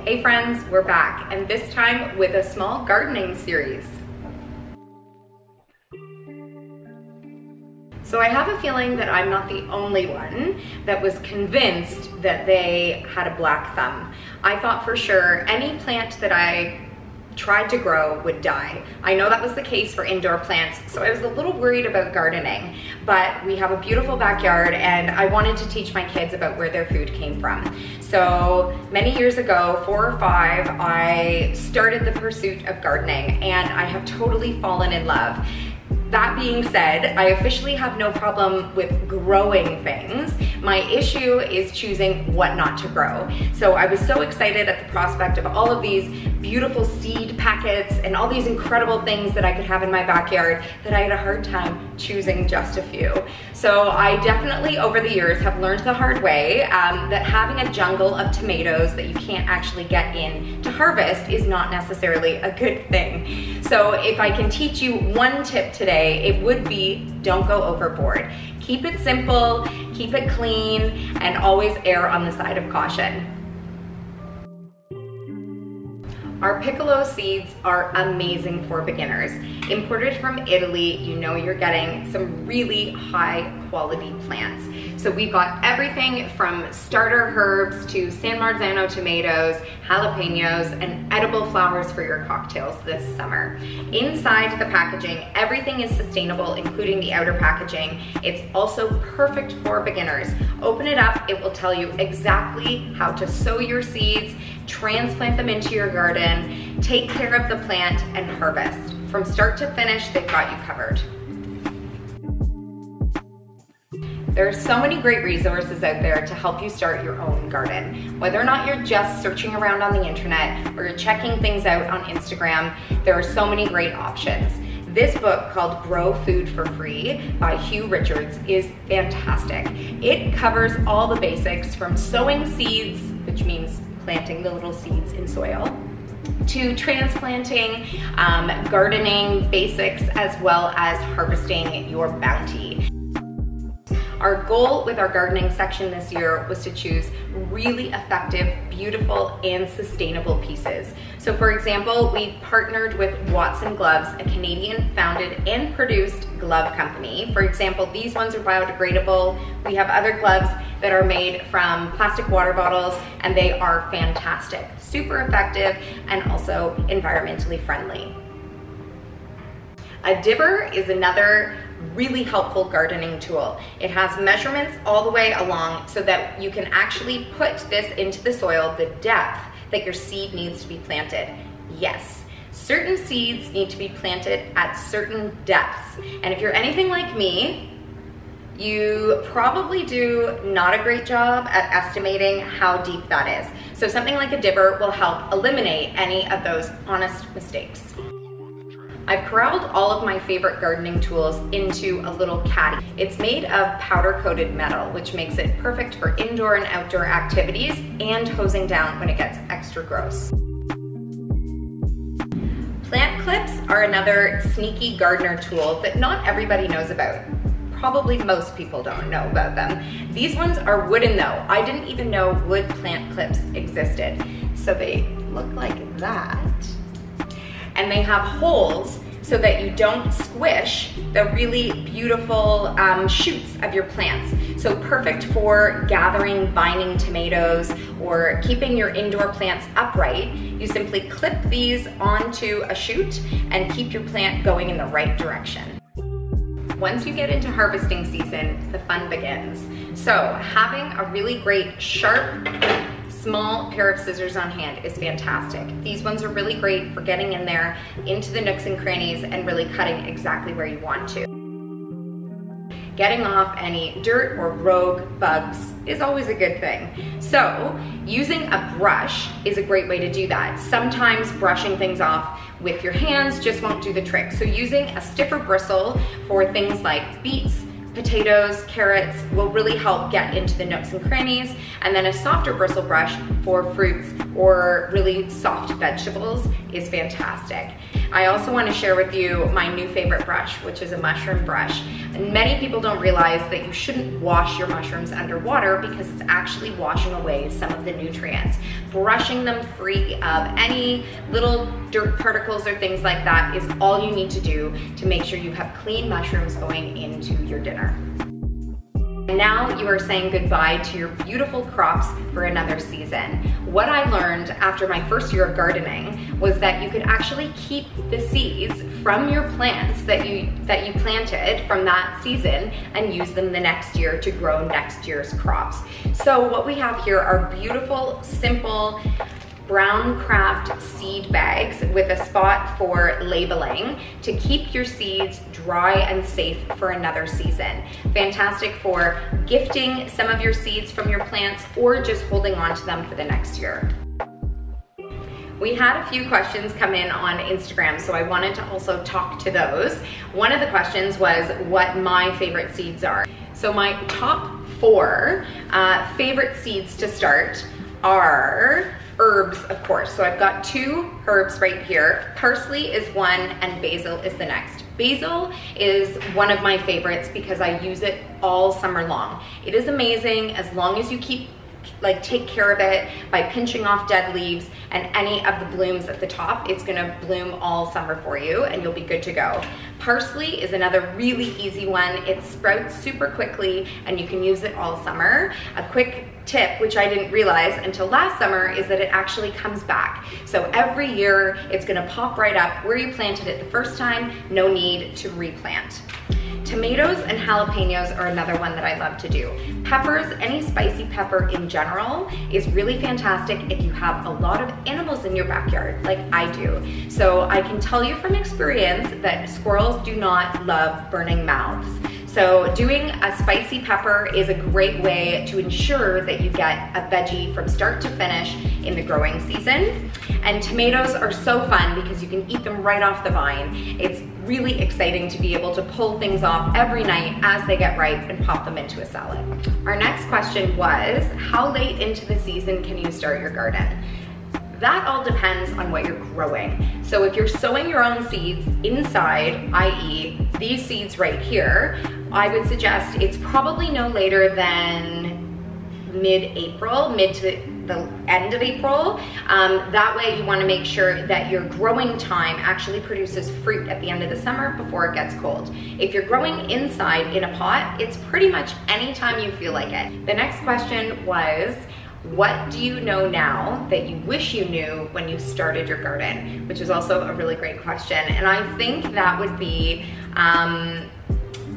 Hey friends, we're back, and this time with a small gardening series. So I have a feeling that I'm not the only one that was convinced that they had a black thumb. I thought for sure any plant that I tried to grow would die. I know that was the case for indoor plants, so I was a little worried about gardening, but we have a beautiful backyard and I wanted to teach my kids about where their food came from. So many years ago, 4 or 5, I started the pursuit of gardening and I have totally fallen in love. That being said, I officially have no problem with growing things. My issue is choosing what not to grow. So I was so excited at the prospect of all of these beautiful seed packets and all these incredible things that I could have in my backyard that I had a hard time choosing just a few. So I definitely over the years have learned the hard way that having a jungle of tomatoes that you can't actually get in to harvest is not necessarily a good thing. So if I can teach you one tip today, it would be don't go overboard. Keep it simple, keep it clean, and always err on the side of caution. Our Picollo Seeds are amazing for beginners. Imported from Italy, you know you're getting some really high quality plants. So we've got everything from starter herbs to San Marzano tomatoes, jalapenos, and edible flowers for your cocktails this summer. Inside the packaging, everything is sustainable, including the outer packaging. It's also perfect for beginners. Open it up, it will tell you exactly how to sow your seeds, transplant them into your garden, take care of the plant, and harvest. From start to finish, they've got you covered. There are so many great resources out there to help you start your own garden. Whether or not you're just searching around on the internet or you're checking things out on Instagram, there are so many great options. This book called Grow Food for Free by Hugh Richards is fantastic. It covers all the basics from sowing seeds, which means planting the little seeds in soil, to transplanting, gardening basics, as well as harvesting your bounty. Our goal with our gardening section this year was to choose really effective, beautiful, and sustainable pieces. So for example, we partnered with Watson Gloves, a Canadian founded and produced glove company. For example, these ones are biodegradable. We have other gloves that are made from plastic water bottles, and they are fantastic, super effective, and also environmentally friendly. A dibber is another really helpful gardening tool. It has measurements all the way along so that you can actually put this into the soil, the depth that your seed needs to be planted. Yes, certain seeds need to be planted at certain depths. And if you're anything like me, you probably do not a great job at estimating how deep that is. So something like a dibber will help eliminate any of those honest mistakes. I've corralled all of my favorite gardening tools into a little caddy. It's made of powder-coated metal, which makes it perfect for indoor and outdoor activities and hosing down when it gets extra gross. Plant clips are another sneaky gardener tool that not everybody knows about. Probably most people don't know about them. These ones are wooden though. I didn't even know wood plant clips existed. So they look like that. And they have holes so that you don't squish the really beautiful shoots of your plants. So perfect for gathering binding tomatoes or keeping your indoor plants upright. You simply clip these onto a shoot and keep your plant going in the right direction. Once you get into harvesting season, the fun begins. So having a really great sharp, small pair of scissors on hand is fantastic. These ones are really great for getting in there into the nooks and crannies and really cutting exactly where you want to. Getting off any dirt or rogue bugs is always a good thing. So using a brush is a great way to do that. Sometimes brushing things off with your hands just won't do the trick. So using a stiffer bristle for things like beets, potatoes, carrots will really help get into the nooks and crannies, and then a softer bristle brush for fruits or really soft vegetables is fantastic. I also want to share with you my new favorite brush, which is a mushroom brush. And many people don't realize that you shouldn't wash your mushrooms underwater because it's actually washing away some of the nutrients. Brushing them free of any little dirt particles or things like that is all you need to do to make sure you have clean mushrooms going into your dinner. And now you are saying goodbye to your beautiful crops for another season. What I learned after my first year of gardening was that you could actually keep the seeds from your plants that you planted from that season and use them the next year to grow next year's crops. So what we have here are beautiful, simple, brown craft seed bags with a spot for labeling to keep your seeds dry and safe for another season. Fantastic for gifting some of your seeds from your plants or just holding on to them for the next year. We had a few questions come in on Instagram, so I wanted to also talk to those. One of the questions was what my favorite seeds are. So my top 4 favorite seeds to start are herbs, of course. So I've got 2 herbs right here. Parsley is one and basil is the next. Basil is one of my favorites because I use it all summer long. It is amazing as long as you take care of it by pinching off dead leaves and any of the blooms at the top. It's gonna bloom all summer for you and you'll be good to go. Parsley is another really easy one. It sprouts super quickly and you can use it all summer. A quick tip, which I didn't realize until last summer, is that it actually comes back. So every year it's gonna pop right up where you planted it the first time, no need to replant. Tomatoes and jalapenos are another one that I love to do. Peppers, any spicy pepper in general, is really fantastic if you have a lot of animals in your backyard, like I do. So I can tell you from experience that squirrels do not love burning mouths. So doing a spicy pepper is a great way to ensure that you get a veggie from start to finish in the growing season. And tomatoes are so fun because you can eat them right off the vine. It's really exciting to be able to pull things off every night as they get ripe and pop them into a salad. Our next question was, how late into the season can you start your garden? That all depends on what you're growing. So if you're sowing your own seeds inside, i.e. these seeds right here, I would suggest it's probably no later than mid-April, mid to the end of April. That way you wanna make sure that your growing time actually produces fruit at the end of the summer before it gets cold. If you're growing inside in a pot, it's pretty much any time you feel like it. The next question was, what do you know now that you wish you knew when you started your garden? Which is also a really great question. And I think that would be,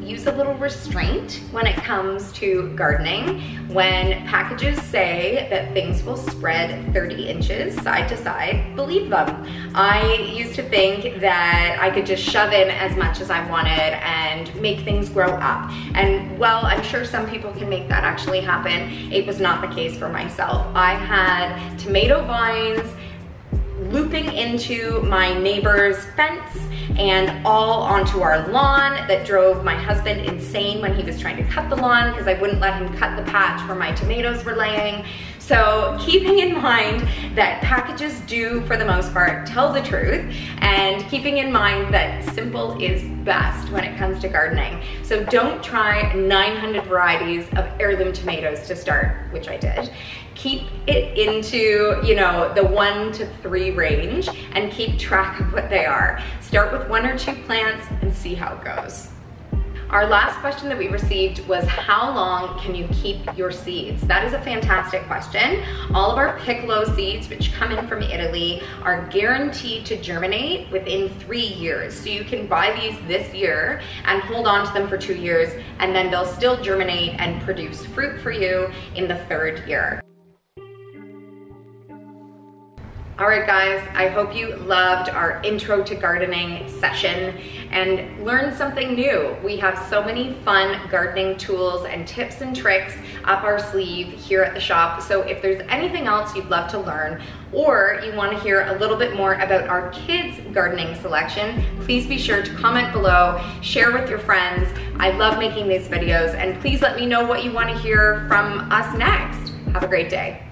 use a little restraint when it comes to gardening. When packages say that things will spread 30 inches side to side, believe them. I used to think that I could just shove in as much as I wanted and make things grow up. And well, I'm sure some people can make that actually happen. It was not the case for myself. I had tomato vines looping into my neighbor's fence and all onto our lawn that drove my husband insane when he was trying to cut the lawn because I wouldn't let him cut the patch where my tomatoes were laying. So keeping in mind that packages do, for the most part, tell the truth, and keeping in mind that simple is best when it comes to gardening. So don't try 900 varieties of heirloom tomatoes to start, which I did. Keep it into, you know, the 1 to 3 range and keep track of what they are. Start with 1 or 2 plants and see how it goes. Our last question that we received was, how long can you keep your seeds? That is a fantastic question. All of our Picollo seeds, which come in from Italy, are guaranteed to germinate within 3 years. So you can buy these this year and hold on to them for 2 years, and then they'll still germinate and produce fruit for you in the 3rd year. All right, guys, I hope you loved our intro to gardening session and learned something new. We have so many fun gardening tools and tips and tricks up our sleeve here at the shop. So if there's anything else you'd love to learn, or you want to hear a little bit more about our kids' gardening selection, please be sure to comment below, share with your friends. I love making these videos, and please let me know what you want to hear from us next. Have a great day.